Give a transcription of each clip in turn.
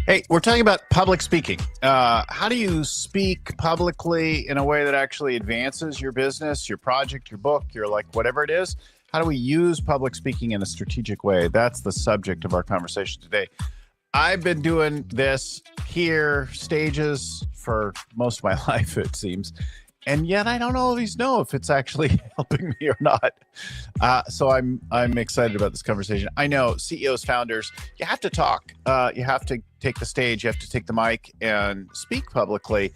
Hey, we're talking about public speaking. How do you speak publicly in a way that actually advances your business, your project, your book, your whatever it is? How do we use public speaking in a strategic way? That's the subject of our conversation today. I've been doing this here, stages, for most of my life, it seems. And yet I don't always know if it's actually helping me or not. So I'm excited about this conversation. I know CEOs, founders, you have to talk. You have to take the stage. You have to take the mic and speak publicly.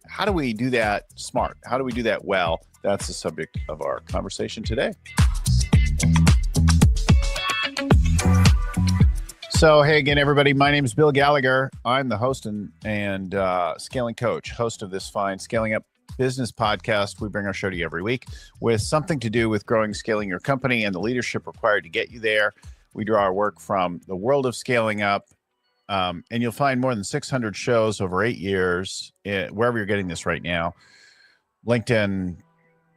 How do we do that smart? How do we do that well? That's the subject of our conversation today. So, hey again, everybody. My name is Bill Gallagher. I'm the host and scaling coach, host of this fine Scaling Up Business podcast. We bring our show to you every week with something to do with growing, scaling your company and the leadership required to get you there. We draw our work from the world of scaling up, and you'll find more than 600 shows over 8 years, wherever you're getting this right now. LinkedIn,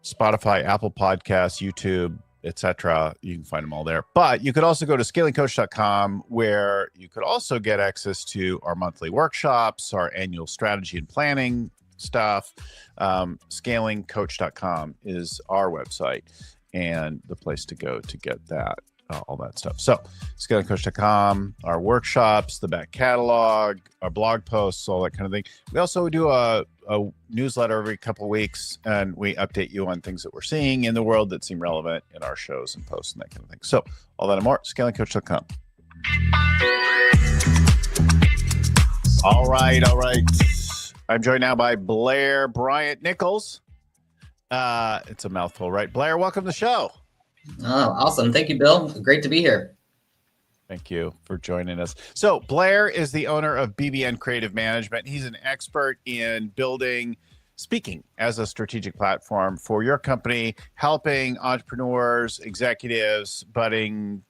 Spotify, Apple Podcasts, YouTube, etc. You can find them all there. But you could also go to scalingcoach.com, where you could also get access to our monthly workshops, our annual strategy and planning stuff. Scalingcoach.com is our website and the place to go to get that, all that stuff. So scalingcoach.com, our workshops, the back catalog, our blog posts, all that kind of thing. We also do a newsletter every couple of weeks, and we update you on things that we're seeing in the world that seem relevant in our shows and posts and that kind of thing. So all that and more, scalingcoach.com. All right. I'm joined now by Blair Bryant Nichols. It's a mouthful, right? Blair, welcome to the show. Oh, awesome. Thank you, Bill. Great to be here. Thank you for joining us. So Blair is the owner of BBN Creative Management. He's an expert in building speaking as a strategic platform for your company, helping entrepreneurs, executives, budding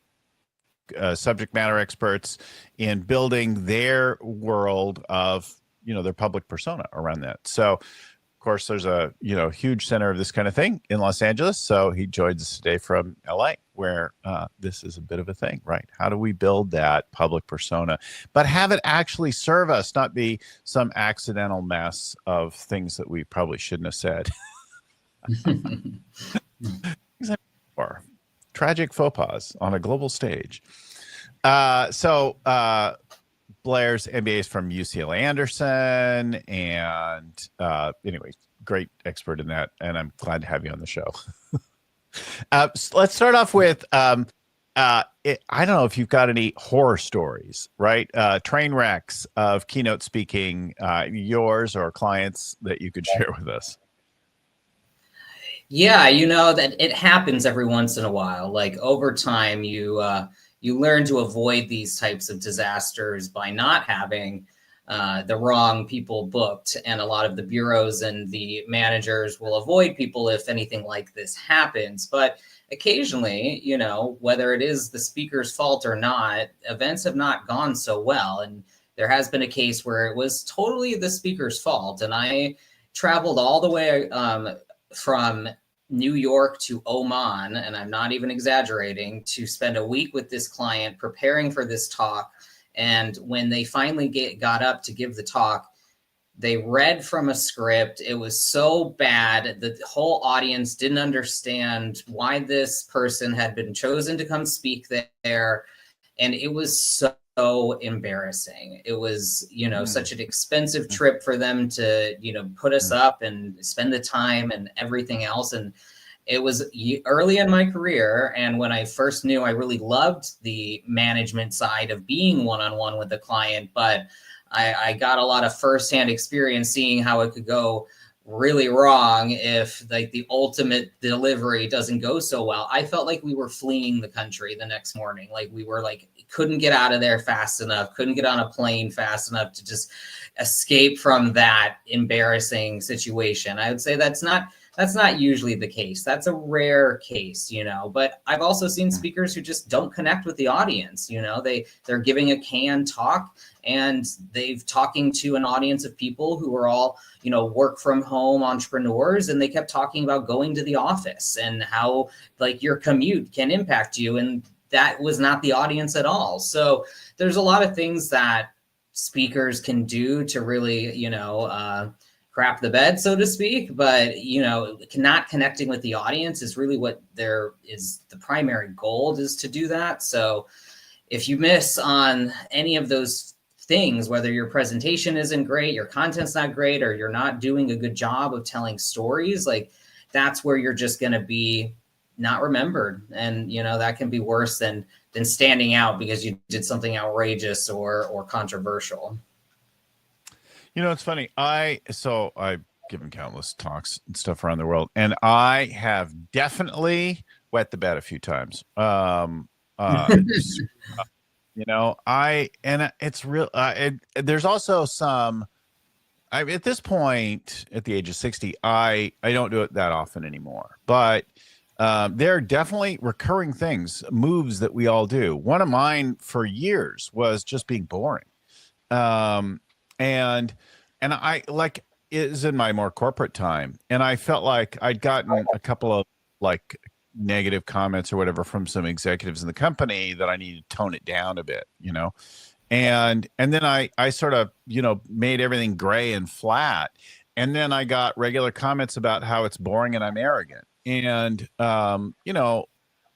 subject matter experts in building their world of their public persona around that. So, of course, there's a huge center of this kind of thing in Los Angeles. So he joins us today from LA, where this is a bit of a thing, right? How do we build that public persona, but have it actually serve us, not be some accidental mess of things that we probably shouldn't have said. Or tragic faux pas on a global stage. Blair's MBA is from UCLA Anderson, and anyway, great expert in that, and I'm glad to have you on the show. Let's start off with, I don't know if you've got any horror stories, right? Train wrecks of keynote speaking, yours or clients, that you could share with us. Yeah, that it happens every once in a while. Like over time, you learn to avoid these types of disasters by not having the wrong people booked. And a lot of the bureaus and the managers will avoid people if anything like this happens. But occasionally, whether it is the speaker's fault or not, events have not gone so well. And there has been a case where it was totally the speaker's fault. And I traveled all the way from New York to Oman, and I'm not even exaggerating, to spend a week with this client preparing for this talk. And when they finally got up to give the talk, they read from a script. It was so bad that the whole audience didn't understand why this person had been chosen to come speak there. And it was so embarrassing. It was, such an expensive trip for them to, put us up and spend the time and everything else. And it was early in my career. And when I first knew, I really loved the management side of being one-on-one with the client, but I got a lot of firsthand experience seeing how it could go really wrong if the ultimate delivery doesn't go so well. I felt like we were fleeing the country the next morning. Like we were couldn't get out of there fast enough, couldn't get on a plane fast enough to just escape from that embarrassing situation. I would say that's not usually the case. That's a rare case, but I've also seen speakers who just don't connect with the audience. They're giving a canned talk and they've talking to an audience of people who are all, work from home entrepreneurs. And they kept talking about going to the office and how your commute can impact you. And that was not the audience at all. So there's a lot of things that speakers can do to really, crap the bed, so to speak. But, not connecting with the audience is really what there is. The primary goal is to do that. So if you miss on any of those things, whether your presentation isn't great, your content's not great, or you're not doing a good job of telling stories, like that's where you're just going to be not remembered. And, that can be worse than standing out because you did something outrageous or controversial. It's funny. I've given countless talks and stuff around the world, and I have definitely wet the bed a few times. It's real. There's also some. At this point, at the age of 60, I don't do it that often anymore. But there are definitely recurring things, moves that we all do. One of mine for years was just being boring. And I like is in my more corporate time, and I felt like I'd gotten a couple of like negative comments or whatever from some executives in the company that I needed to tone it down a bit, and then I sort of made everything gray and flat, and then I got regular comments about how it's boring and I'm arrogant, and I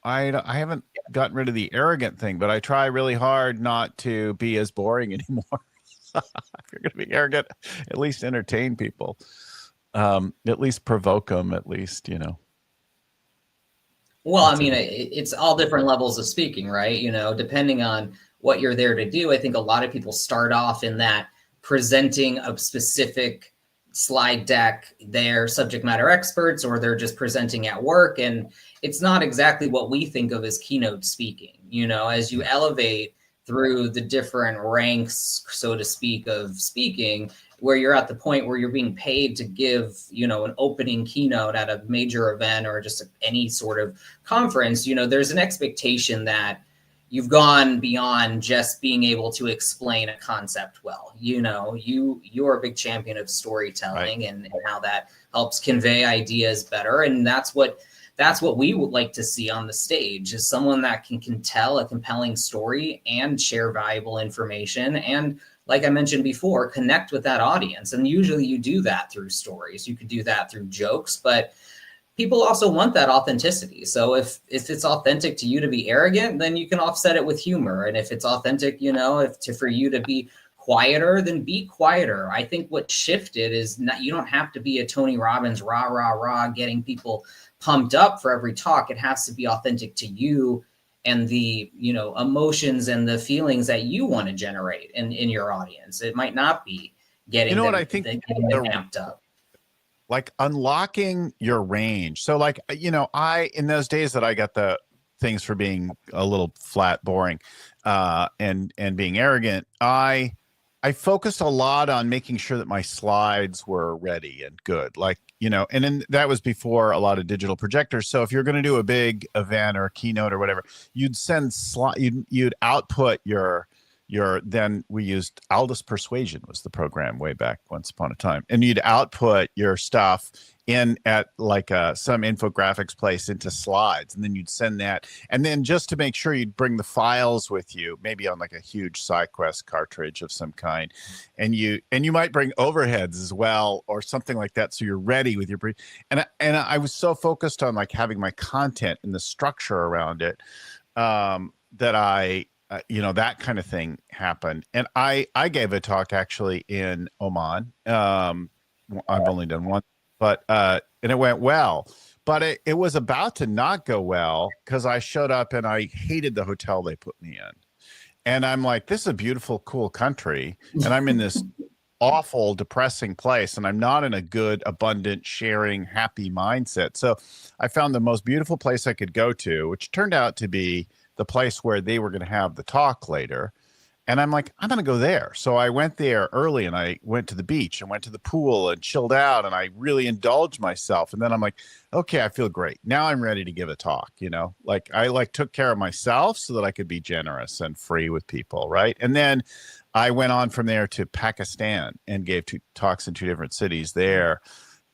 haven't gotten rid of the arrogant thing, but I try really hard not to be as boring anymore. If you're going to be arrogant, at least entertain people, at least provoke them, at least, Well, I mean, it's all different levels of speaking, right? Depending on what you're there to do. I think a lot of people start off in that presenting a specific slide deck. They're subject matter experts, or they're just presenting at work. And it's not exactly what we think of as keynote speaking. As you elevate through the different ranks, so to speak, of speaking, where you're at the point where you're being paid to give, an opening keynote at a major event or just any sort of conference, there's an expectation that you've gone beyond just being able to explain a concept well. You're a big champion of storytelling, right, and how that helps convey ideas better. And that's what we would like to see on the stage, is someone that can tell a compelling story and share valuable information. And like I mentioned before, connect with that audience. And usually you do that through stories. You could do that through jokes, but people also want that authenticity. So if it's authentic to you to be arrogant, then you can offset it with humor. And if it's authentic, for you to be quieter, then be quieter. I think what shifted is you don't have to be a Tony Robbins, rah, rah, rah, getting people pumped up for every talk. It has to be authentic to you and the, emotions and the feelings that you want to generate in your audience. It might not be getting them amped up. Like unlocking your range. So like, in those days that I got the things for being a little flat, boring, and being arrogant, I focused a lot on making sure that my slides were ready and good. Like, and then that was before a lot of digital projectors. So if you're going to do a big event or a keynote or whatever, you'd send you'd output then we used Aldous Persuasion was the program way back once upon a time. And you'd output your stuff in at like some infographics place into slides, and then you'd send that. And then just to make sure, you'd bring the files with you, maybe on like a huge SideQuest cartridge of some kind. And you might bring overheads as well or something like that. So you're ready with your brief. And I was so focused on like having my content and the structure around it, that I, that kind of thing happened. And I gave a talk actually in Oman. I've only done one, but, and it went well, but it was about to not go well because I showed up and I hated the hotel they put me in. And I'm like, this is a beautiful, cool country. And I'm in this awful, depressing place. And I'm not in a good, abundant, sharing, happy mindset. So I found the most beautiful place I could go to, which turned out to be the place where they were going to have the talk later. And I'm like, I'm going to go there. So I went there early and I went to the beach and went to the pool and chilled out, and I really indulged myself. And then I'm like, okay, I feel great. Now I'm ready to give a talk, like I took care of myself so that I could be generous and free with people. Right. And then I went on from there to Pakistan and gave 2 talks in 2 different cities there.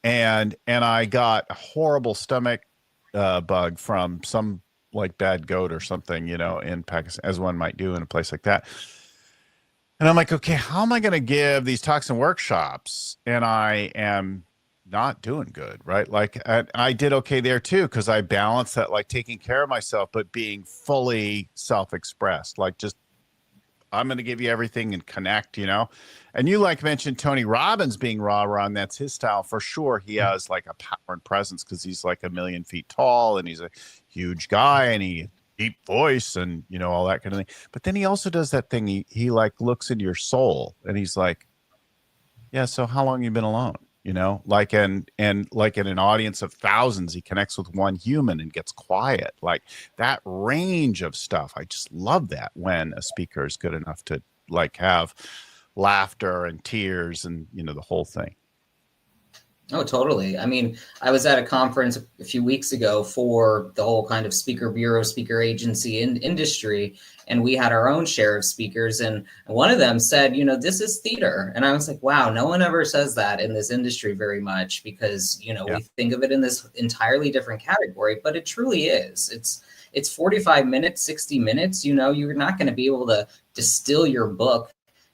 And I got a horrible stomach bug from some like bad goat or something, in Pakistan, as one might do in a place like that. And I'm like, okay, how am I going to give these talks and workshops? And I am not doing good, right? Like I did okay there too, because I balanced that, like taking care of myself, but being fully self-expressed, like just I'm going to give you everything and connect, you know? And you like mentioned Tony Robbins being rah rah, and that's his style for sure. He has like a power and presence because he's like 1,000,000 feet tall and he's a huge guy and he deep voice and you know all that kind of thing. But then he also does that thing. He like looks into your soul and he's like, yeah, so how long you been alone? You know, like and like in an audience of thousands, he connects with one human and gets quiet. Like that range of stuff. I just love that when a speaker is good enough to like have laughter and tears and you know the whole thing. Oh, totally. I mean, I was at a conference a few weeks ago for the whole kind of speaker bureau, speaker agency industry, and we had our own share of speakers. And one of them said, you know, this is theater. And I was like, wow, no one ever says that in this industry very much because, you know, Yeah. we think of it in this entirely different category, but it truly is. It's 45 minutes, 60 minutes. You know, you're not going to be able to distill your book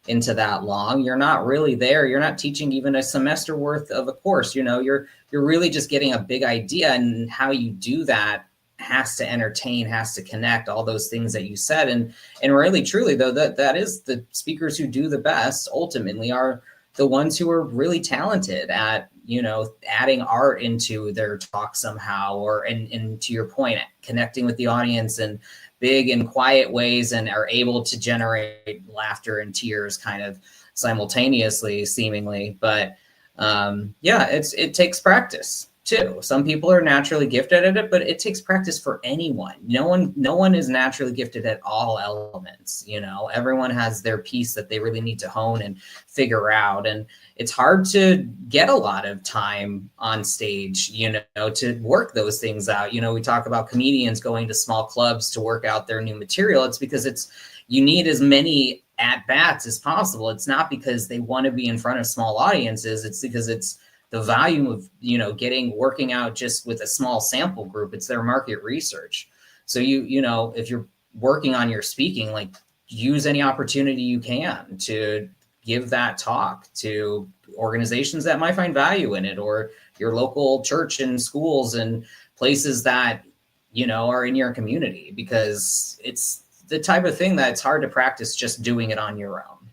into that long. You're not really there. You're not teaching even a semester worth of a course. You know, you're really just getting a big idea, and how you do that has to entertain, has to connect, all those things that you said. And really truly though, that is the speakers who do the best ultimately are the ones who are really talented at, you know, adding art into their talk somehow, or and to your point, connecting with the audience and big and quiet ways, and are able to generate laughter and tears kind of simultaneously, seemingly. But yeah, it takes practice too. Some people are naturally gifted at it, but it takes practice for anyone. No one is naturally gifted at all elements. You know, everyone has their piece that they really need to hone and figure out. And it's hard to get a lot of time on stage, you know, to work those things out. You know, we talk about comedians going to small clubs to work out their new material. It's because you need as many at bats as possible. It's not because they want to be in front of small audiences. It's because it's the volume of, you know, working out just with a small sample group. It's their market research. So you know, if you're working on your speaking, like use any opportunity you can to give that talk to organizations that might find value in it, or your local church and schools and places that, you know, are in your community, because it's the type of thing that it's hard to practice just doing it on your own.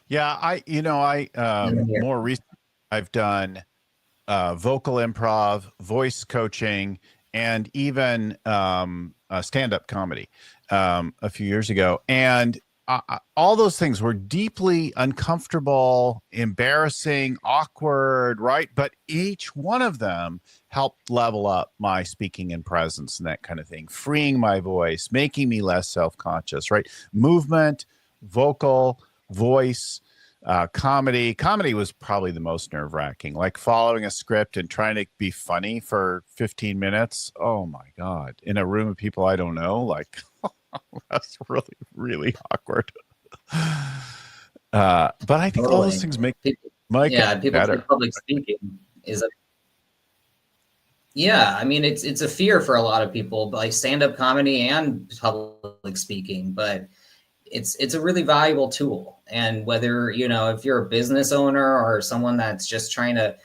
Yeah, more recently I've done vocal improv, voice coaching, and even stand-up comedy a few years ago. And all those things were deeply uncomfortable, embarrassing, awkward, right? But each one of them helped level up my speaking and presence and that kind of thing, freeing my voice, making me less self-conscious, right? Movement, vocal, voice, comedy was probably the most nerve-wracking, like following a script and trying to be funny for 15 minutes. Oh my God. In a room of people I don't know, like that's really, really awkward. But I think all those things make people it better. think public speaking is yeah, I mean, it's a fear for a lot of people, like stand-up comedy and public speaking, but it's a really valuable tool. And whether, you know, if you're a business owner or someone that's just trying to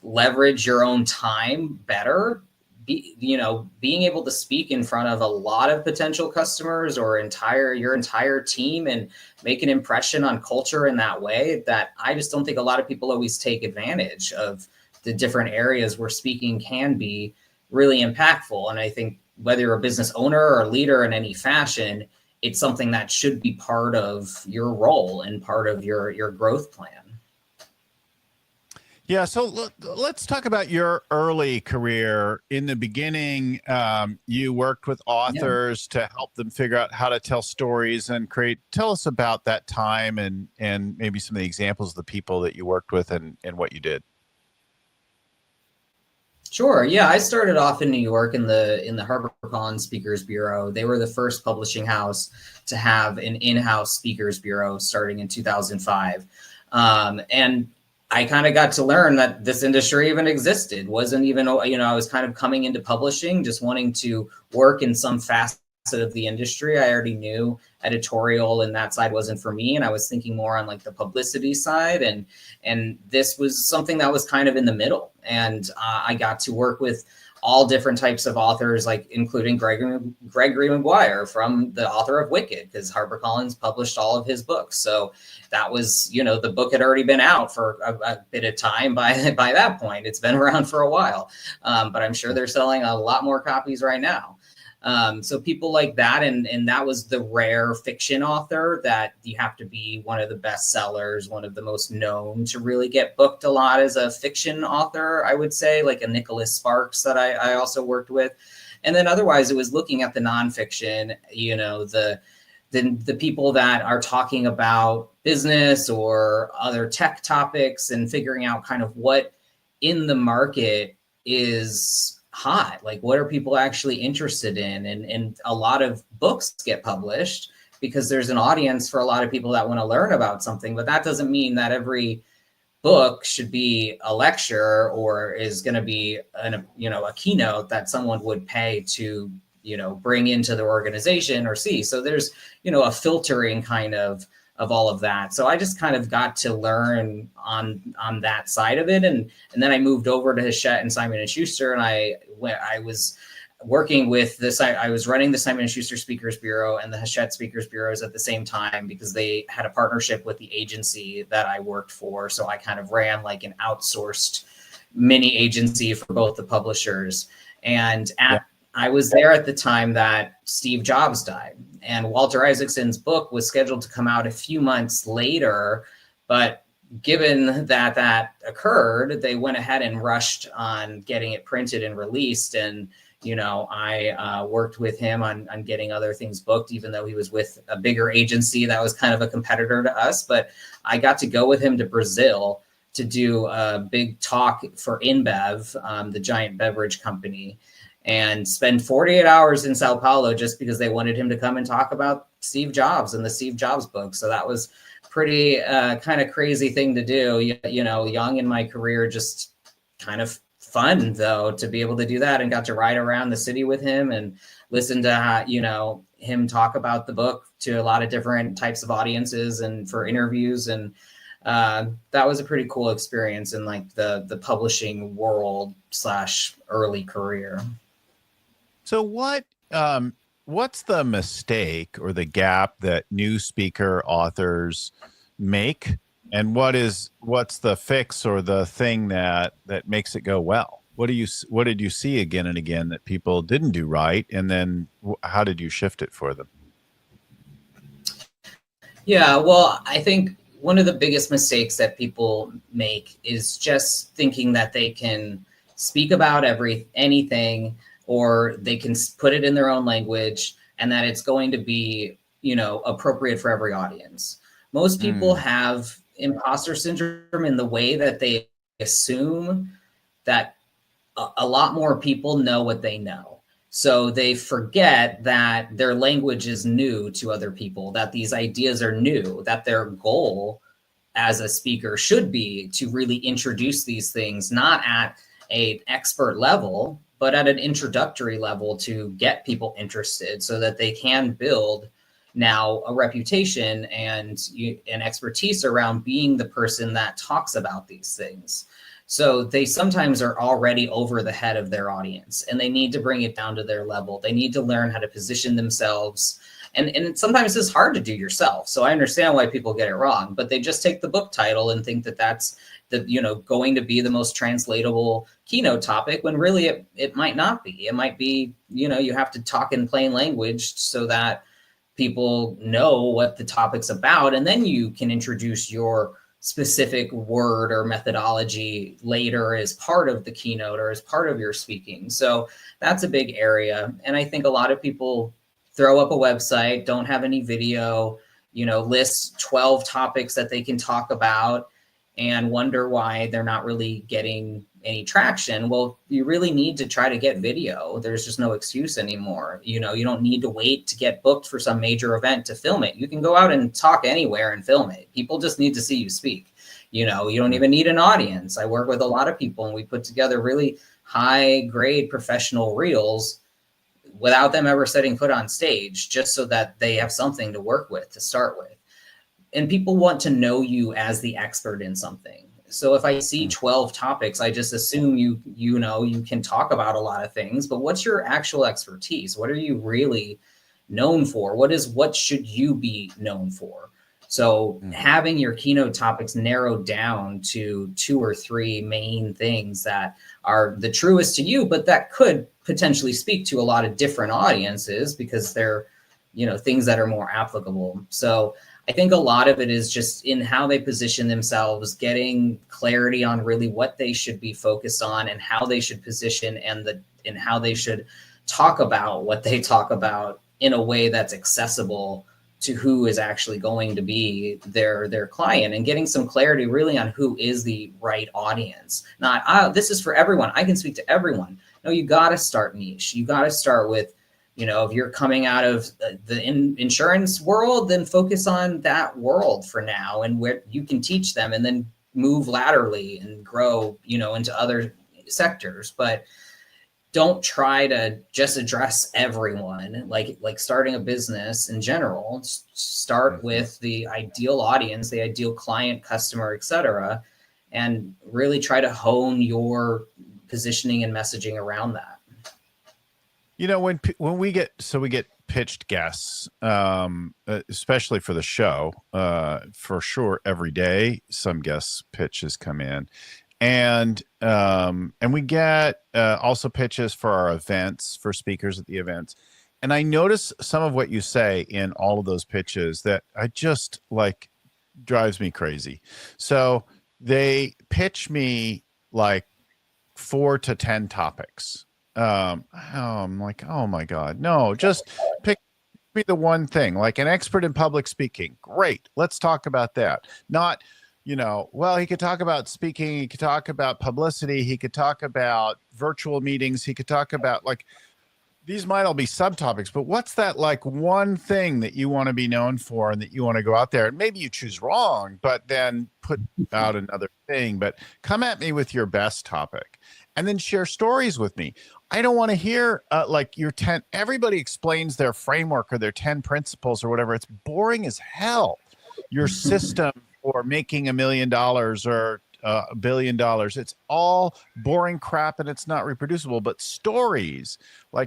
leverage your own time better, being able to speak in front of a lot of potential customers or your entire team and make an impression on culture in that way, that I just don't think a lot of people always take advantage of the different areas where speaking can be really impactful. And I think whether you're a business owner or leader in any fashion, it's something that should be part of your role and part of your growth plan. Yeah, so let's talk about your early career. In the beginning, you worked with authors to help them figure out how to tell stories and create. Tell us about that time and maybe some of the examples of the people that you worked with and what you did. Sure. Yeah, I started off in New York in the HarperCollins Speakers Bureau. They were the first publishing house to have an in-house speakers bureau starting in 2005. And I kind of got to learn that this industry even existed. Wasn't even, you know, I was kind of coming into publishing, just wanting to work in some facet of the industry. I already knew editorial and that side wasn't for me, and I was thinking more on like the publicity side, and this was something that was kind of in the middle. And I got to work with all different types of authors, like including Gregory Maguire, from the author of Wicked, because HarperCollins published all of his books. So that was, the book had already been out for a bit of time by that point. It's been around for a while, but I'm sure they're selling a lot more copies right now. So people like that, and that was the rare fiction author that you have to be one of the best sellers, one of the most known to really get booked a lot as a fiction author, I would say, like a Nicholas Sparks that I also worked with. And then otherwise it was looking at the nonfiction, the people that are talking about business or other tech topics and figuring out kind of what in the market is hot, like what are people actually interested in, and a lot of books get published because there's an audience for a lot of people that want to learn about something, but that doesn't mean that every book should be a lecture or is going to be a keynote that someone would pay to bring into their organization or see. So there's a filtering kind of all of that. So I just kind of got to learn on that side of it. And then I moved over to Hachette and Simon & Schuster, and I was working with this. I was running the Simon & Schuster Speakers Bureau and the Hachette Speakers Bureaus at the same time because they had a partnership with the agency that I worked for. So I kind of ran like an outsourced mini agency for both the publishers. And I was there at the time that Steve Jobs died, and Walter Isaacson's book was scheduled to come out a few months later, but given that occurred, they went ahead and rushed on getting it printed and released. And, I worked with him on getting other things booked, even though he was with a bigger agency that was kind of a competitor to us. But I got to go with him to Brazil to do a big talk for InBev, the giant beverage company, and spend 48 hours in Sao Paulo just because they wanted him to come and talk about Steve Jobs and the Steve Jobs book. So that was pretty kind of crazy thing to do, young in my career, just kind of fun though, to be able to do that, and got to ride around the city with him and listen to, him talk about the book to a lot of different types of audiences and for interviews. And that was a pretty cool experience in like the publishing world / early career. So what's the mistake or the gap that new speaker authors make, and what's the fix or the thing that makes it go well? What did you see again and again that people didn't do right, and then how did you shift it for them? Yeah, well, I think one of the biggest mistakes that people make is just thinking that they can speak about anything, or they can put it in their own language, and that it's going to be, appropriate for every audience. Most people have imposter syndrome in the way that they assume that a lot more people know what they know. So they forget that their language is new to other people, that these ideas are new, that their goal as a speaker should be to really introduce these things, not at an expert level, but at an introductory level to get people interested so that they can build now a reputation and an expertise around being the person that talks about these things. So they sometimes are already over the head of their audience, and they need to bring it down to their level. They need to learn how to position themselves. And sometimes it's hard to do yourself. So I understand why people get it wrong, but they just take the book title and think that that's going to be the most translatable keynote topic, when really it might not be. It might be, you have to talk in plain language so that people know what the topic's about, and then you can introduce your specific word or methodology later as part of the keynote or as part of your speaking. So that's a big area. And I think a lot of people throw up a website, don't have any video, list 12 topics that they can talk about, and wonder why they're not really getting any traction. Well, you really need to try to get video. There's just no excuse anymore. You don't need to wait to get booked for some major event to film it. You can go out and talk anywhere and film it. People just need to see you speak. You don't even need an audience. I work with a lot of people, and we put together really high grade professional reels without them ever setting foot on stage, just so that they have something to work with to start with. And people want to know you as the expert in something. So if I see 12 topics, I just assume you know you can talk about a lot of things, but what's your actual expertise? What are you really known for? What should you be known for? So having your keynote topics narrowed down to 2 or 3 main things that are the truest to you, but that could potentially speak to a lot of different audiences because they're, things that are more applicable. So I think a lot of it is just in how they position themselves, getting clarity on really what they should be focused on and how they should position and how they should talk about what they talk about in a way that's accessible to who is actually going to be their client, and getting some clarity really on who is the right audience. Not, this is for everyone, I can speak to everyone. No, you got to start niche. You got to start with, if you're coming out of the insurance world, then focus on that world for now and where you can teach them, and then move laterally and grow, into other sectors. But don't try to just address everyone, like starting a business in general. Start with the ideal audience, the ideal client, customer, etc., and really try to hone your positioning and messaging around that. When we get pitched guests, especially for the show, for sure every day some guest pitches come in. And we get also pitches for our events, for speakers at the events. And I notice some of what you say in all of those pitches that I just drives me crazy. So they pitch me 4 to 10 topics. I'm like, oh my God, no, just pick me the one thing, like an expert in public speaking. Great. Let's talk about that. Not, well, he could talk about speaking, he could talk about publicity, he could talk about virtual meetings, he could talk about these might all be subtopics, but what's that one thing that you want to be known for and that you want to go out there, and maybe you choose wrong, but then put out another thing. But come at me with your best topic and then share stories with me. I don't want to hear your 10, everybody explains their framework or their 10 principles or whatever. It's boring as hell. Your system or making $1 million or $1 billion. It's all boring crap and it's not reproducible, but stories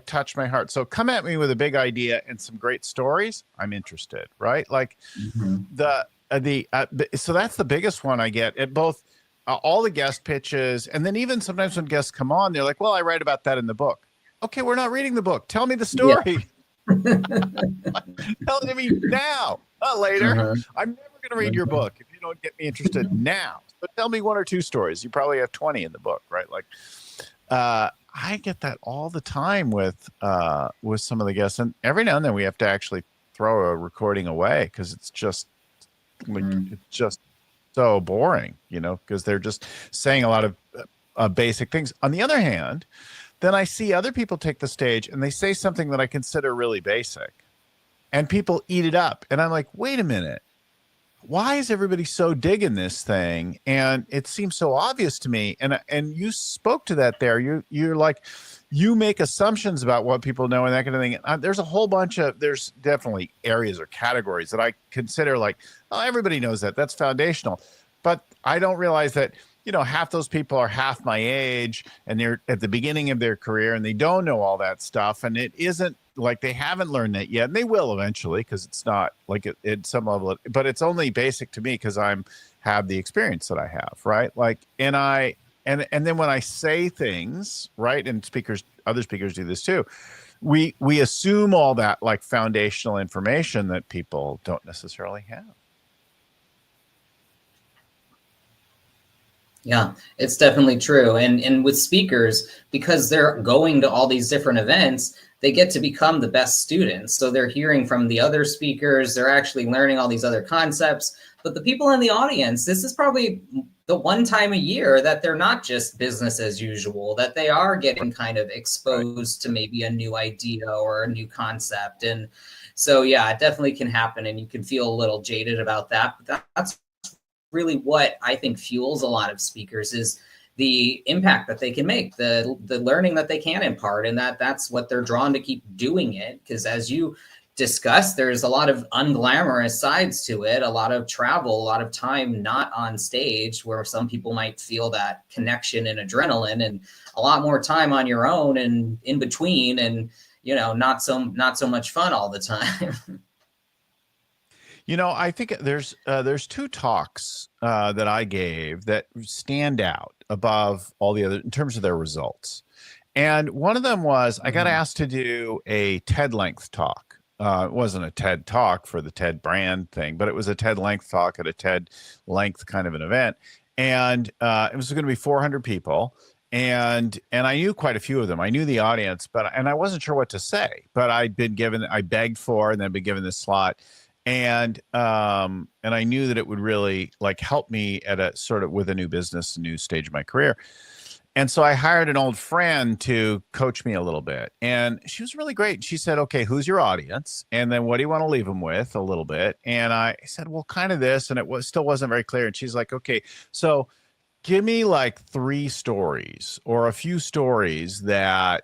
touch my heart. So come at me with a big idea and some great stories. I'm interested, right? So that's the biggest one I get at both all the guest pitches. And then even sometimes when guests come on, they're like, well, I write about that in the book. Okay, we're not reading the book. Tell me the story. Yeah. Tell it to me now, not later. I'm never going to read your book if you don't get me interested now. But tell me 1 or 2 stories. You probably have 20 in the book, right? I get that all the time with some of the guests, and every now and then we have to actually throw a recording away because it's just it's just so boring, because they're just saying a lot of basic things. On the other hand, then I see other people take the stage and they say something that I consider really basic, and people eat it up, and I'm like, wait a minute. Why is everybody so digging this thing? And it seems so obvious to me. And you spoke to that there. You're like, you make assumptions about what people know and that kind of thing. There's a whole bunch of, there's definitely areas or categories that I consider oh, everybody knows that. That's foundational. But I don't realize that, half those people are half my age and they're at the beginning of their career and they don't know all that stuff. And it isn't they haven't learned that yet, and they will eventually, because it's not at some level, but it's only basic to me because have the experience that I have, right? And then when I say things, right, and other speakers do this too, we assume all that foundational information that people don't necessarily have. Yeah, it's definitely true. And with speakers, because they're going to all these different events, they get to become the best students. So they're hearing from the other speakers, they're actually learning all these other concepts. But the people in the audience, this is probably the one time a year that they're not just business as usual, that they are getting kind of exposed to maybe a new idea or a new concept. And so, yeah, it definitely can happen, and you can feel a little jaded about that. But that's really what I think fuels a lot of speakers, is the impact that they can make, the learning that they can impart, and that's what they're drawn to keep doing it. Because as you discussed, there's a lot of unglamorous sides to it, a lot of travel, a lot of time not on stage, where some people might feel that connection and adrenaline, and a lot more time on your own and in between, and not so much fun all the time. I think there's two talks that I gave that stand out above all the other in terms of their results. And one of them was I got asked to do a TED length talk. It wasn't a TED talk for the TED brand thing, but it was a TED length talk at a TED length kind of an event. And it was going to be 400 people. And I knew quite a few of them. I knew the audience, and I wasn't sure what to say, but I begged for, and then been given this slot. And I knew that it would really help me at a sort of with a new business, a new stage of my career. And so I hired an old friend to coach me a little bit, and she was really great. She said, okay, who's your audience? And then what do you want to leave them with a little bit? And I said, well, kind of this. And it still wasn't very clear. And she's like, okay, so give me 3 stories or a few stories that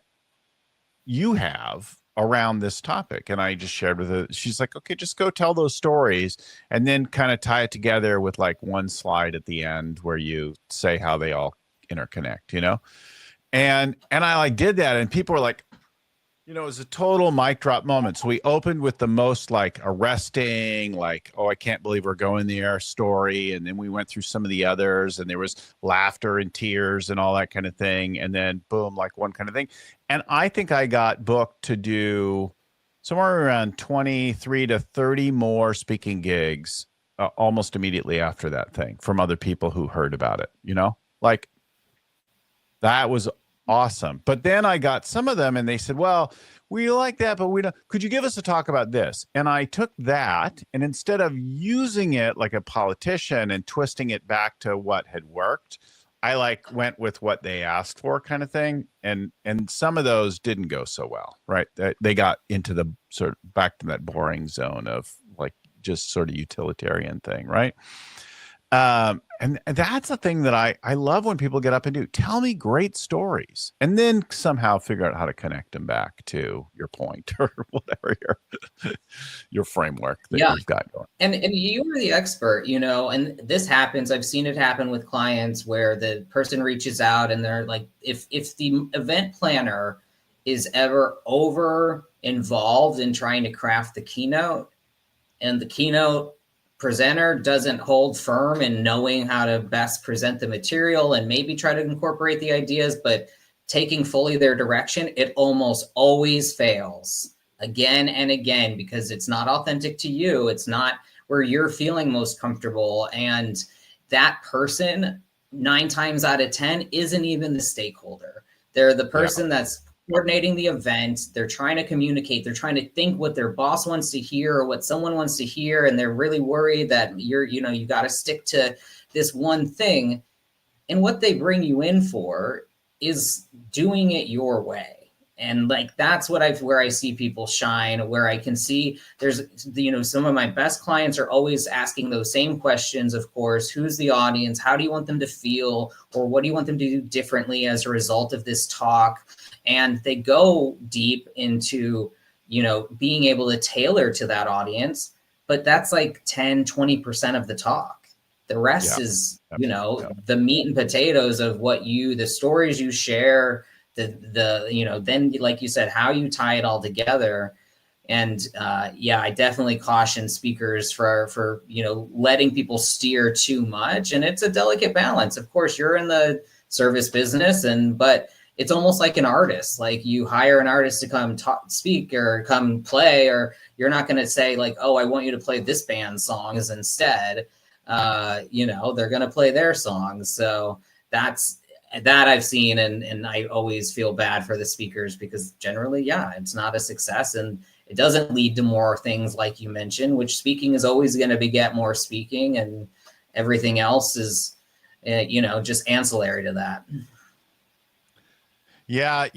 you have around this topic. And I just shared with her. She's like, okay, just go tell those stories and then kind of tie it together with one slide at the end where you say how they all interconnect, and I did that, and people were like, it was a total mic drop moment. So we opened with the most arresting, oh, I can't believe we're going there story. And then we went through some of the others, and there was laughter and tears and all that kind of thing. And then boom, one kind of thing. And I think I got booked to do somewhere around 23 to 30 more speaking gigs almost immediately after that thing from other people who heard about it, that was awesome. But then I got some of them and they said, well, we like that, but we don't. Could you give us a talk about this? And I took that, and instead of using it like a politician and twisting it back to what had worked, I went with what they asked for kind of thing. And some of those didn't go so well, right? They got into the sort of back to that boring zone of just sort of utilitarian thing, right? And that's the thing that I love when people get up and do. Tell me great stories, and then somehow figure out how to connect them back to your point or whatever your framework that you've got going. And you are the expert, and this happens. I've seen it happen with clients where the person reaches out and they're like, if the event planner is ever over involved in trying to craft the keynote, and the keynote presenter doesn't hold firm in knowing how to best present the material and maybe try to incorporate the ideas, but taking fully their direction, it almost always fails again and again, because it's not authentic to you. It's not where you're feeling most comfortable. And that person, 9 times out of 10, isn't even the stakeholder. They're the person that's coordinating the event. They're trying to communicate. They're trying to think what their boss wants to hear or what someone wants to hear. And they're really worried that you got to stick to this one thing. And what they bring you in for is doing it your way. And that's where I see people shine, where I can see there's, some of my best clients are always asking those same questions. Of course, who's the audience? How do you want them to feel? Or what do you want them to do differently as a result of this talk? And they go deep into, being able to tailor to that audience, but that's 10, 20% of the talk. The rest is, the meat and potatoes of the stories you share, then like you said, how you tie it all together. And I definitely caution speakers for letting people steer too much. And it's a delicate balance. Of course, you're in the service business, but it's almost like an artist. You hire an artist to come speak or come play, or you're not going to say oh, I want you to play this band's songs instead. They're going to play their songs. So that I've seen, and I always feel bad for the speakers, because generally, it's not a success, and it doesn't lead to more things like you mentioned, which speaking is always going to beget more speaking, and everything else is, just ancillary to that. Yeah.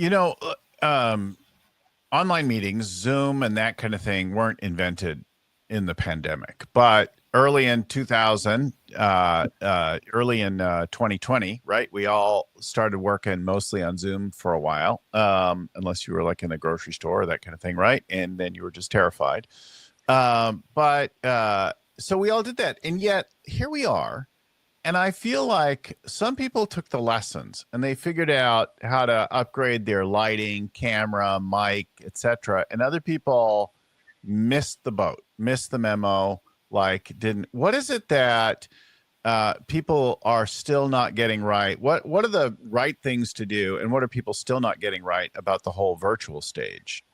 Online meetings, Zoom and that kind of thing weren't invented in the pandemic, but early in 2000, early in 2020, right? We all started working mostly on Zoom for a while, unless you were like in a grocery store or that kind of thing, right? And then you were just terrified. So we all did that. And yet here we are. And I feel like some people took the lessons and they figured out how to upgrade their lighting, camera, mic, etc. And other people missed the boat, missed the memo, like didn't. What is it that people are still not getting right? What are the right things to do, and what are people still not getting right about the whole virtual stage?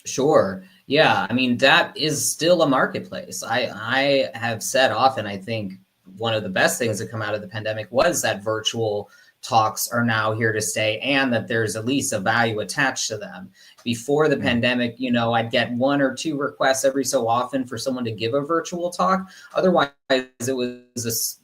Sure. Yeah. I mean, that is still a marketplace. I have said often, I think one of the best things that come out of the pandemic was that virtual talks are now here to stay and that there's at least a value attached to them. Before the pandemic, I'd get one or two requests every so often for someone to give a virtual talk. Otherwise, it was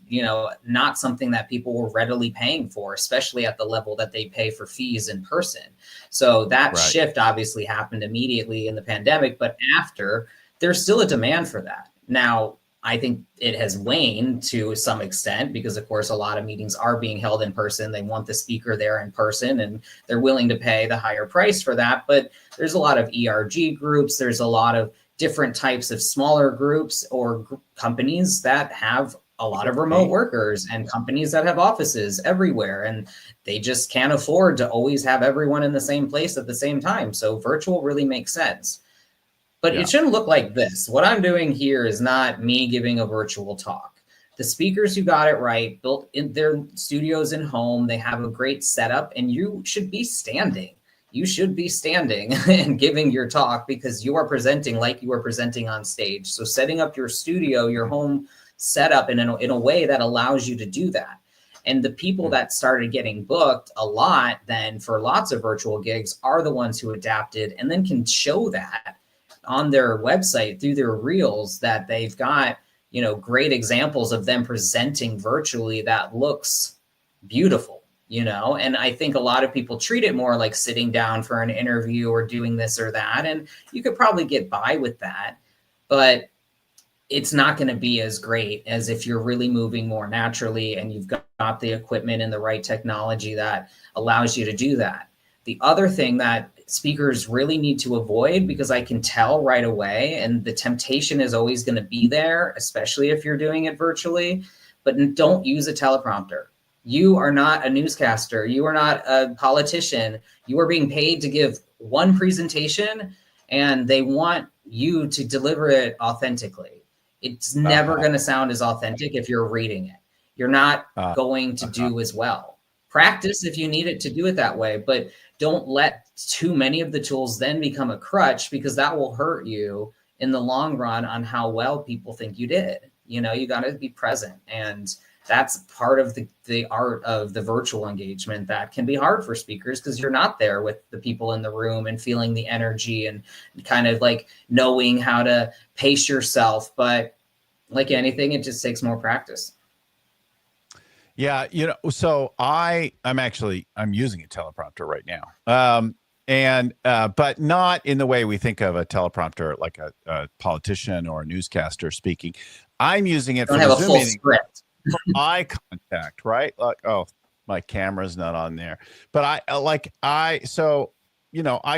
not something that people were readily paying for, especially at the level that they pay for fees in person. So that shift obviously happened immediately in the pandemic, but after, there's still a demand for that. Now, I think it has waned to some extent because, of course, a lot of meetings are being held in person. They want the speaker there in person and they're willing to pay the higher price for that. But there's a lot of ERG groups. There's a lot of different types of smaller groups or companies that have a lot of remote workers and companies that have offices everywhere. And they just can't afford to always have everyone in the same place at the same time. So virtual really makes sense. But it shouldn't look like this. What I'm doing here is not me giving a virtual talk. The speakers who got it right, built in their studios and home, they have a great setup, and you should be standing. You should be standing and giving your talk because you are presenting like you are presenting on stage. So setting up your studio, your home setup in a way that allows you to do that. And the people that started getting booked a lot then for lots of virtual gigs are the ones who adapted and then can show that on their website through their reels that they've got, great examples of them presenting virtually that looks beautiful, and I think a lot of people treat it more like sitting down for an interview or doing this or that. And you could probably get by with that, but it's not going to be as great as if you're really moving more naturally and you've got the equipment and the right technology that allows you to do that. The other thing that speakers really need to avoid, because I can tell right away, and the temptation is always going to be there, especially if you're doing it virtually, but don't use a teleprompter. You are not a newscaster. You are not a politician. You are being paid to give one presentation, and they want you to deliver it authentically. It's never going to sound as authentic if you're reading it. You're not going to do as well. Practice if you need it to do it that way, but don't let too many of the tools then become a crutch, because that will hurt you in the long run on how well people think you did. You got to be present. And that's part of the art of the virtual engagement that can be hard for speakers, because you're not there with the people in the room and feeling the energy and kind of like knowing how to pace yourself. But like anything, it just takes more practice. Yeah, so I'm using a teleprompter right now. But not in the way we think of a teleprompter, like a politician or a newscaster speaking. I'm using it for have a Zoom full meeting. script. Eye contact, right? Like, oh, my camera's not on there. But I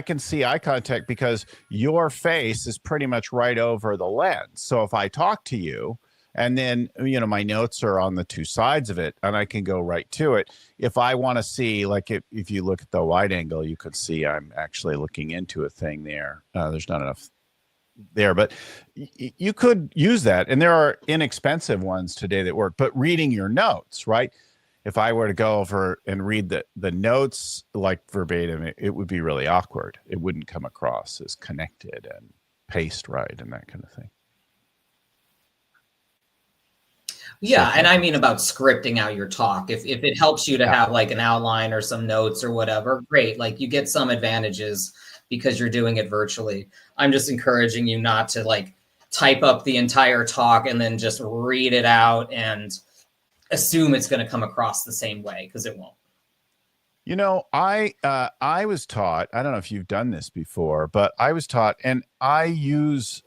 can see eye contact because your face is pretty much right over the lens. So if I talk to you, and then, my notes are on the two sides of it and I can go right to it. If I want to see, like if you look at the wide angle, you could see I'm actually looking into a thing there. There's not enough there, but you could use that. And there are inexpensive ones today that work, but reading your notes, right? If I were to go over and read the notes like verbatim, it would be really awkward. It wouldn't come across as connected and paced right and that kind of thing. Yeah, and I mean about scripting out your talk. If it helps you to have like an outline or some notes or whatever, great. Like you get some advantages because you're doing it virtually. I'm just encouraging you not to like type up the entire talk and then just read it out and assume it's going to come across the same way, because it won't. I was taught, I don't know if you've done this before, but I was taught, and I use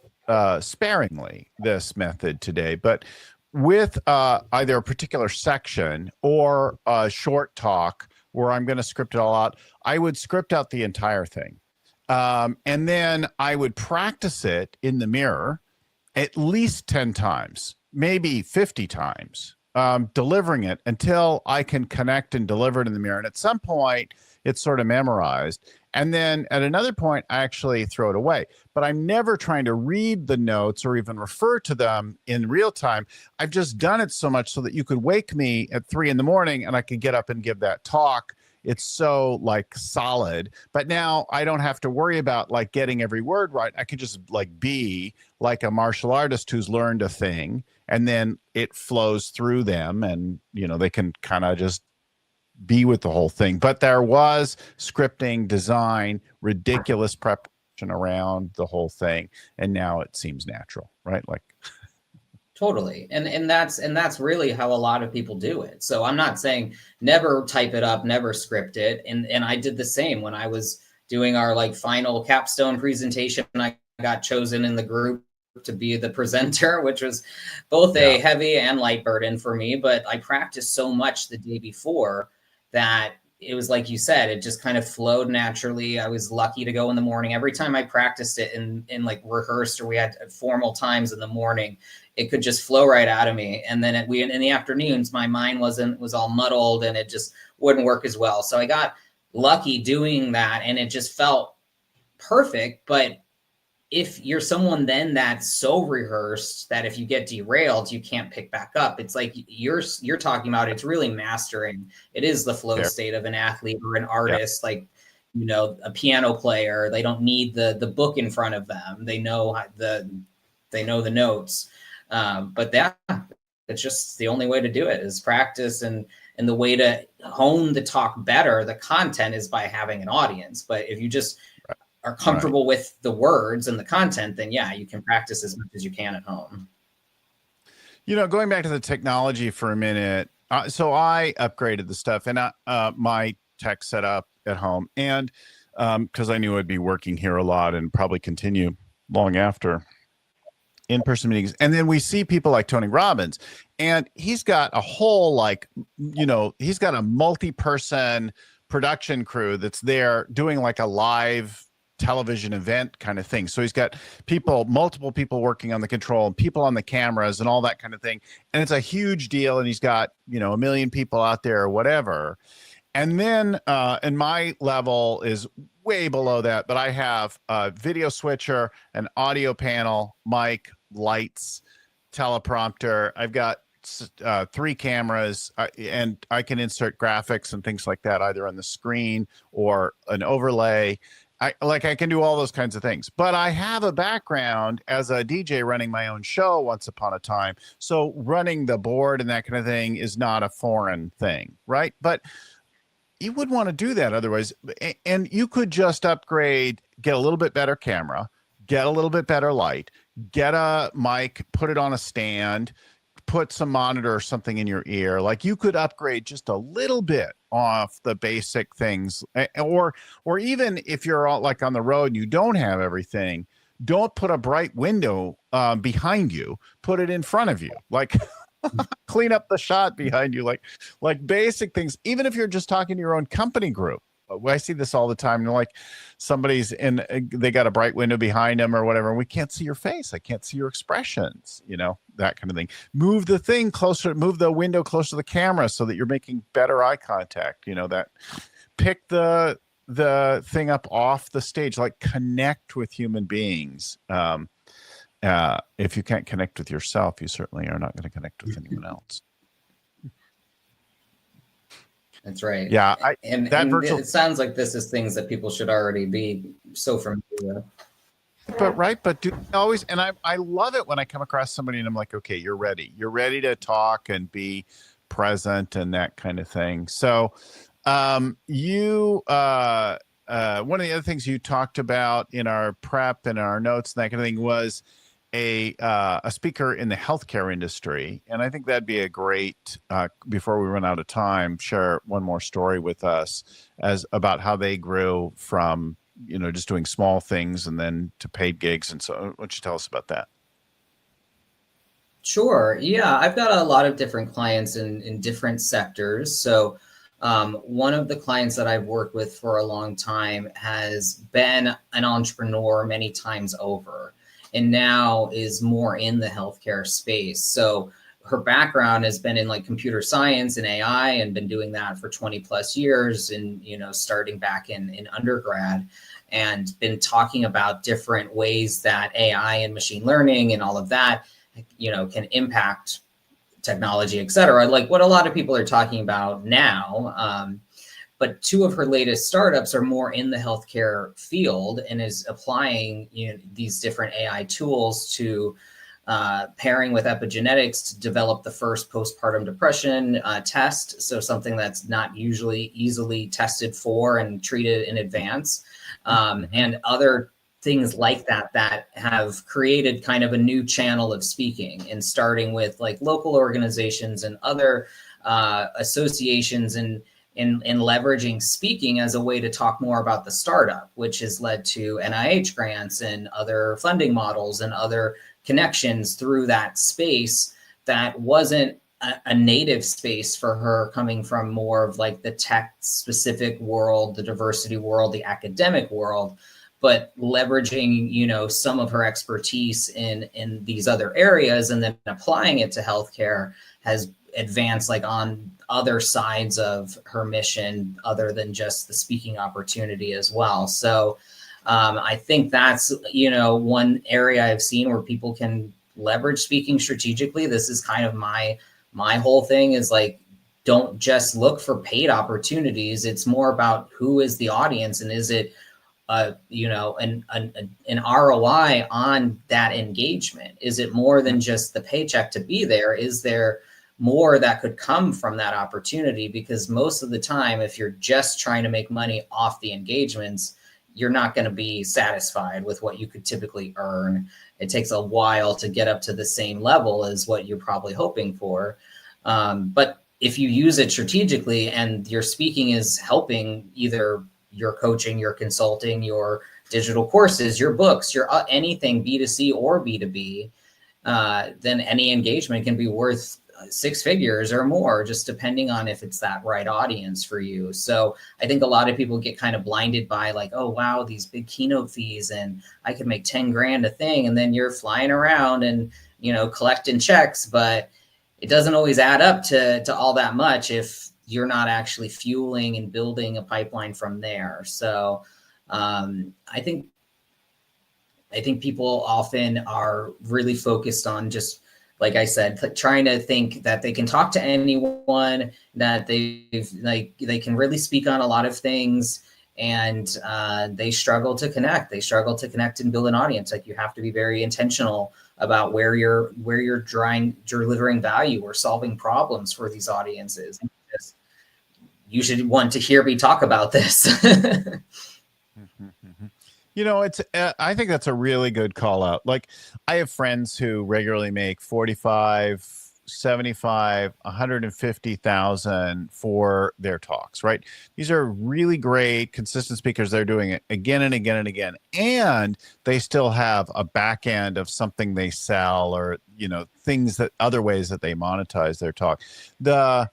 sparingly this method today, but with either a particular section or a short talk where I'm going to script it all out, I would script out the entire thing. And then I would practice it in the mirror at least 10 times, maybe 50 times, delivering it until I can connect and deliver it in the mirror. And at some point, it's sort of memorized. And then at another point, I actually throw it away. But I'm never trying to read the notes or even refer to them in real time. I've just done it so much so that you could wake me at 3 a.m. and I could get up and give that talk. It's so like solid, but now I don't have to worry about like getting every word right. I could just like be like a martial artist who's learned a thing, and then it flows through them, and they can kind of just be with the whole thing. But there was scripting, design, ridiculous preparation around the whole thing, and now it seems natural, right? Like totally. And that's really how a lot of people do it. So I'm not saying never type it up, never script it. And I did the same when I was doing our like final capstone presentation. I got chosen in the group to be the presenter, which was both a heavy and light burden for me. But I practiced so much the day before that it was like you said, it just kind of flowed naturally. I was lucky to go in the morning. Every time I practiced it in like rehearsed or we had formal times in the morning, it could just flow right out of me. And then in the afternoons, my mind was all muddled and it just wouldn't work as well. So I got lucky doing that and it just felt perfect. But if you're someone then that's so rehearsed that if you get derailed, you can't pick back up. It's like you're talking about, it's really mastering. It is the flow state of an athlete or an artist, like, a piano player. They don't need the book in front of them. They know the notes. But it's just the only way to do it is practice. And the way to hone the talk better, the content, is by having an audience. But if you just are comfortable with the words and the content, then you can practice as much as you can at home. Going back to the technology for a minute. So I upgraded the stuff and my tech setup at home, and because I knew I'd be working here a lot and probably continue long after in-person meetings. And then we see people like Tony Robbins, and he's got a whole he's got a multi-person production crew that's there doing like a live television event kind of thing. So he's got multiple people working on the control and people on the cameras and all that kind of thing. And it's a huge deal. And he's got, 1 million people out there or whatever. And then, and my level is way below that, but I have a video switcher, an audio panel, mic, lights, teleprompter. I've got 3 cameras, and I can insert graphics and things like that, either on the screen or an overlay. I can do all those kinds of things, but I have a background as a DJ running my own show once upon a time. So running the board and that kind of thing is not a foreign thing, right? But you wouldn't want to do that otherwise. And you could just upgrade, get a little bit better camera, get a little bit better light, get a mic, put it on a stand, put some monitor or something in your ear. Like you could upgrade just a little bit off the basic things, or even if you're all like on the road and you don't have everything, don't put a bright window behind you, put it in front of you, like clean up the shot behind you, like basic things. Even if you're just talking to your own company group, I see this all the time. Like somebody's they got a bright window behind them or whatever, and we can't see your face. I can't see your expressions, that kind of thing. Move the window closer to the camera so that you're making better eye contact. That pick the thing up off the stage, like connect with human beings. If you can't connect with yourself, you certainly are not going to connect with anyone else. That's right. Yeah. It sounds like this is things that people should already be so familiar with. But do always, and I love it when I come across somebody and I'm like, okay, you're ready to talk and be present and that kind of thing. So one of the other things you talked about in our prep and our notes and that kind of thing was a speaker in the healthcare industry. And I think that'd be a great, before we run out of time, share one more story with us about how they grew from just doing small things and then to paid gigs. And so why don't you tell us about that? Sure. Yeah, I've got a lot of different clients in different sectors. So one of the clients that I've worked with for a long time has been an entrepreneur many times over, and now is more in the healthcare space. So her background has been in like computer science and AI, and been doing that for 20 plus years, and starting back in undergrad, and been talking about different ways that AI and machine learning and all of that can impact technology, et cetera, like what a lot of people are talking about now. But two of her latest startups are more in the healthcare field, and is applying these different AI tools to pairing with epigenetics to develop the first postpartum depression test. So something that's not usually easily tested for and treated in advance, and other things like that have created kind of a new channel of speaking, and starting with like local organizations and other associations, and leveraging speaking as a way to talk more about the startup, which has led to NIH grants and other funding models and other connections through that space that wasn't a native space for her, coming from more of like the tech specific world, the diversity world, the academic world. But leveraging, some of her expertise in these other areas, and then applying it to healthcare, has advanced like on other sides of her mission, other than just the speaking opportunity as well. So I think that's, one area I've seen where people can leverage speaking strategically. This is kind of my whole thing, is like, don't just look for paid opportunities. It's more about who is the audience, and is it an ROI on that engagement? Is it more than just the paycheck to be there? Is there more that could come from that opportunity? Because most of the time, if you're just trying to make money off the engagements, you're not going to be satisfied with what you could typically earn. It takes a while to get up to the same level as what you're probably hoping for. But if you use it strategically, and your speaking is helping either your coaching, your consulting, your digital courses, your books, your anything B2C or B2B, then any engagement can be worth six figures or more, just depending on if it's that right audience for you. So I think a lot of people get kind of blinded by like, oh, wow, these big keynote fees, and I could make 10 grand a thing. And then you're flying around and, collecting checks, but it doesn't always add up to all that much if you're not actually fueling and building a pipeline from there. So I think people often are really focused on just, like I said, trying to think that they can talk to anyone, that they can really speak on a lot of things, and they struggle to connect. They struggle to connect and build an audience. Like, you have to be very intentional about where you're delivering value or solving problems for these audiences. You should want to hear me talk about this. It's I think that's a really good call out. Like, I have friends who regularly make 45, 75, 150,000 for their talks, right? These are really great, consistent speakers. They're doing it again and again and again. And they still have a back end of something they sell, or, things that other ways that they monetize their talk. The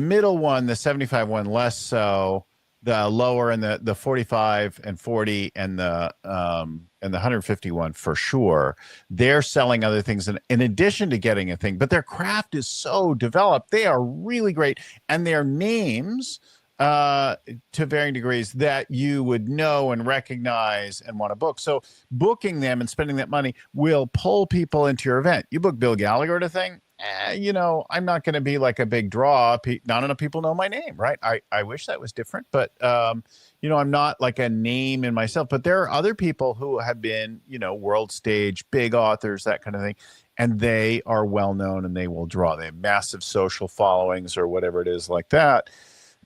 middle one, the 75 one, less so. The lower, and the 45 and 40 and the 151 for sure. They're selling other things in addition to getting a thing, but their craft is so developed. They are really great, and their names to varying degrees that you would know and recognize and want to book. So booking them and spending that money will pull people into your event. You book Bill Gallagher at a thing, I'm not going to be like a big draw. Not enough people know my name, right? I wish that was different, but, I'm not like a name in myself. But there are other people who have been, world stage, big authors, that kind of thing. And they are well known, and they will draw. They have massive social followings or whatever it is like that.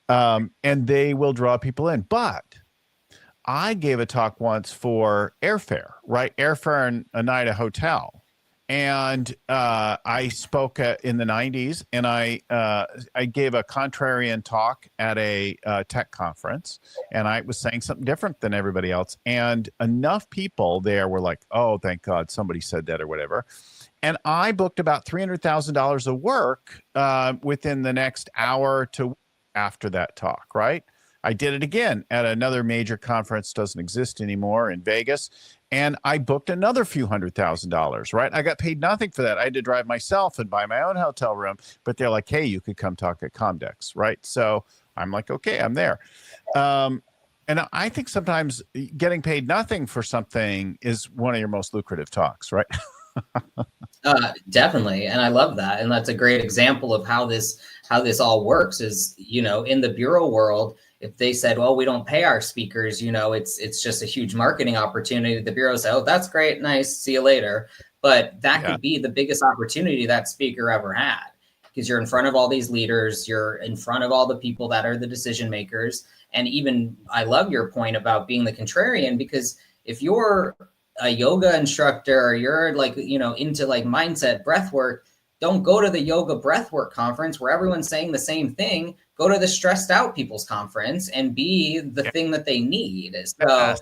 And they will draw people in. But I gave a talk once for airfare, right? Airfare and a night, a hotel. And I spoke in the 90s, and I gave a contrarian talk at a tech conference, and I was saying something different than everybody else. And enough people there were like, oh, thank God somebody said that or whatever. And I booked about $300,000 of work within the next hour to after that talk, right? I did it again at another major conference, doesn't exist anymore, in Vegas. And I booked another few $100,000, right? I got paid nothing for that. I had to drive myself and buy my own hotel room. But they're like, hey, you could come talk at Comdex, right? So I'm like, okay, I'm there. And I think sometimes getting paid nothing for something is one of your most lucrative talks, right? Definitely. And I love that. And that's a great example of how this all works is, in the bureau world, if they said, well, we don't pay our speakers, it's just a huge marketing opportunity. The bureau said, oh, that's great. Nice. See you later. But that could be the biggest opportunity that speaker ever had, because you're in front of all these leaders. You're in front of all the people that are the decision makers. And even I love your point about being the contrarian, because if you're a yoga instructor, or you're like, into like mindset breath work, don't go to the yoga breathwork conference where everyone's saying the same thing. Go to the stressed out people's conference and be the thing that they need. So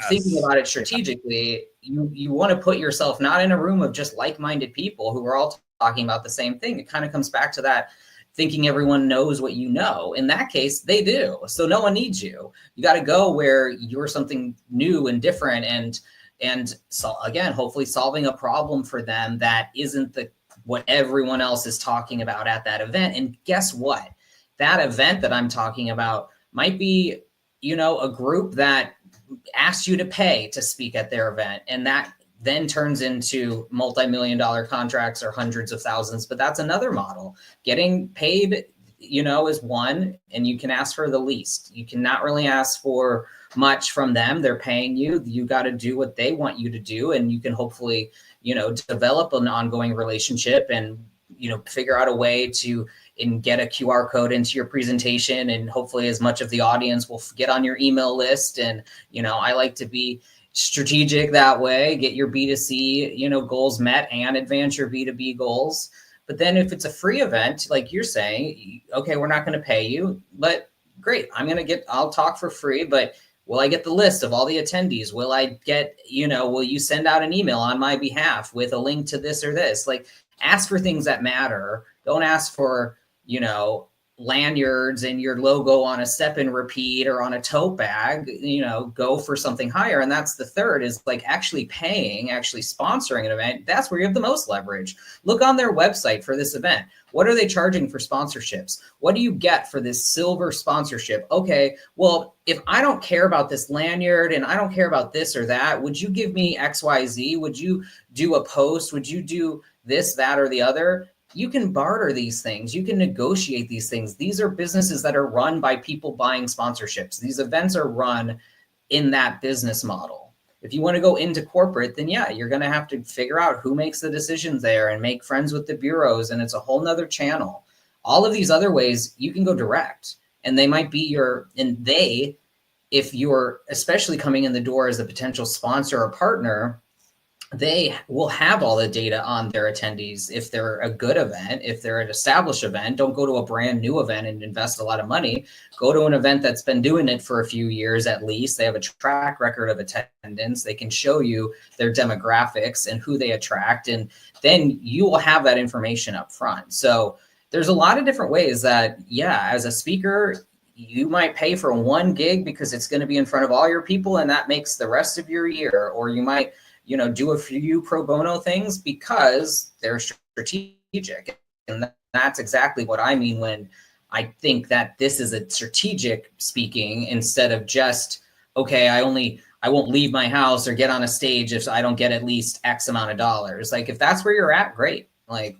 thinking about it strategically, you want to put yourself not in a room of just like-minded people who are all talking about the same thing. It kind of comes back to that thinking everyone knows what you know. In that case, they do. So no one needs you. You got to go where you're something new and different, and so again, hopefully solving a problem for them that isn't what everyone else is talking about at that event. And guess what? That event that I'm talking about might be, a group that asks you to pay to speak at their event. And that then turns into multi-million-dollar contracts or hundreds of thousands. But that's another model. Getting paid, is one, and you can ask for the least. You cannot really ask for much from them. They're paying you. You got to do what they want you to do. And you can hopefully, develop an ongoing relationship and, figure out a way to get a QR code into your presentation. And hopefully as much of the audience will get on your email list. And, I like to be strategic that way, get your B2C, goals met and advance your B2B goals. But then if it's a free event, like you're saying, okay, we're not going to pay you, but great. I'll talk for free, but will I get the list of all the attendees? Will I get, will you send out an email on my behalf with a link to this or this? Like, ask for things that matter. Don't ask for, lanyards and your logo on a step and repeat or on a tote bag. Go for something higher. And that's the third, is like actually paying, actually sponsoring an event. That's where you have the most leverage. Look on their website for this event. What are they charging for sponsorships? What do you get for this silver sponsorship? Okay, well, if I don't care about this lanyard and I don't care about this or that, would you give me XYZ? Would you do a post? Would you do this, that, or the other? You can barter these things. You can negotiate these things. These are businesses that are run by people buying sponsorships. These events are run in that business model. If you want to go into corporate, then yeah, you're going to have to figure out who makes the decisions there and make friends with the bureaus. And it's a whole nother channel. All of these other ways you can go direct, and they might be if you're especially coming in the door as a potential sponsor or partner, they will have all the data on their attendees. If they're a good event, if they're an established event, don't go to a brand new event and invest a lot of money. Go to an event that's been doing it for a few years at least. They have a track record of attendance. They can show you their demographics and who they attract. And then you will have that information up front. So there's a lot of different ways that, as a speaker, you might pay for one gig because it's going to be in front of all your people and that makes the rest of your year. Or you might do a few pro bono things because they're strategic. And that's exactly what I mean when I think that this is a strategic speaking instead of just, okay, I won't leave my house or get on a stage if I don't get at least X amount of dollars. Like if that's where you're at, great. Like,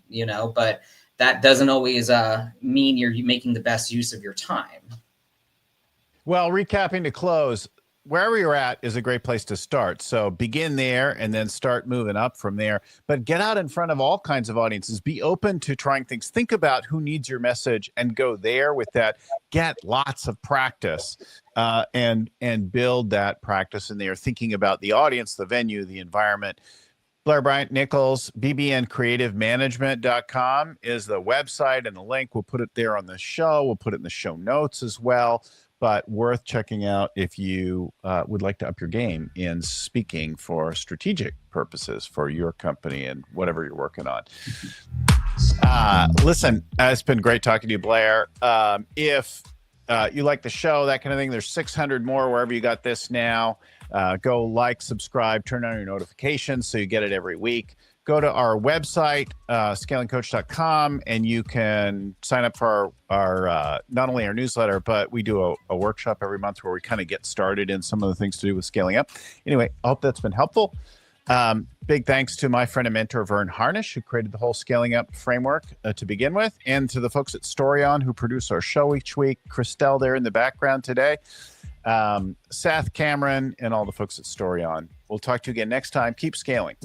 but that doesn't always mean you're making the best use of your time. Well, recapping to close, wherever you're at is a great place to start. So begin there and then start moving up from there. But get out in front of all kinds of audiences. Be open to trying things. Think about who needs your message and go there with that. Get lots of practice and build that practice in there, thinking about the audience, the venue, the environment. Blair Bryant Nichols, bbncreativemanagement.com is the website, and the link, we'll put it there on the show. We'll put it in the show notes as well, but worth checking out if you would like to up your game in speaking for strategic purposes for your company and whatever you're working on. Listen, it's been great talking to you, Blair. If you like the show, that kind of thing, there's 600 more wherever you got this now. Go like, subscribe, turn on your notifications so you get it every week. Go to our website, scalingcoach.com, and you can sign up for our not only our newsletter, but we do a workshop every month where we kind of get started in some of the things to do with scaling up. Anyway, I hope that's been helpful. Big thanks to my friend and mentor, Vern Harnish, who created the whole scaling up framework to begin with, and to the folks at Storyon who produce our show each week. Christelle there in the background today. Seth, Cameron, and all the folks at Storyon. We'll talk to you again next time. Keep scaling.